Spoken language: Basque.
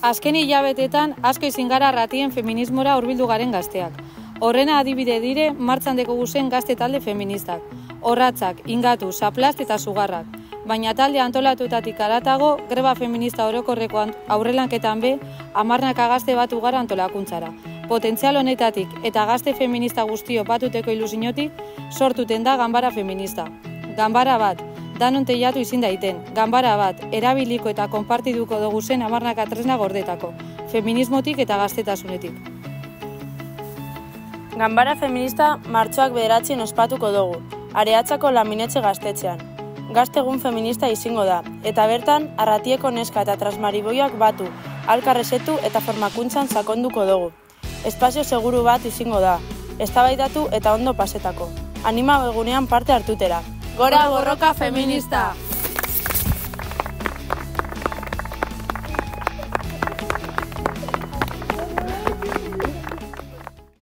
Azken hilabetetan asko izin gara ratien feminismora hurbildu garen gazteak. Horrena adibide dire martxan dekogu zen gazte talde feministak. Orratzak, ingatu, zaplast eta sugarrak. Baina talde antolatutatik haratago, greba feminista orokorreko aurrelanketan be, 10 gazte batu gara antolakuntzara. Potentzial honetatik eta gazte feminista guztio batuteko ilusinotik sortuten da ganbara feminista. Ganbara bat, danon teiatu izin daiten, ganbara bat, erabiliko eta konpartiduko dugu zen 10 tresna gordetako, feminismotik eta gaztetasunetik. Ganbara feminista martxoak 9 ospatuko dugu, Areatzako Laminetxe gaztetxean. Gaztegun feminista izango da, eta bertan Arratieko neska eta transmariboiak batu, alkarresetu eta formakuntzan sakonduko dugu. Espazio seguru bat izango da, eztabaidatu eta ondo pasetako. Anima egunean parte hartutera. Gora borroka feminista!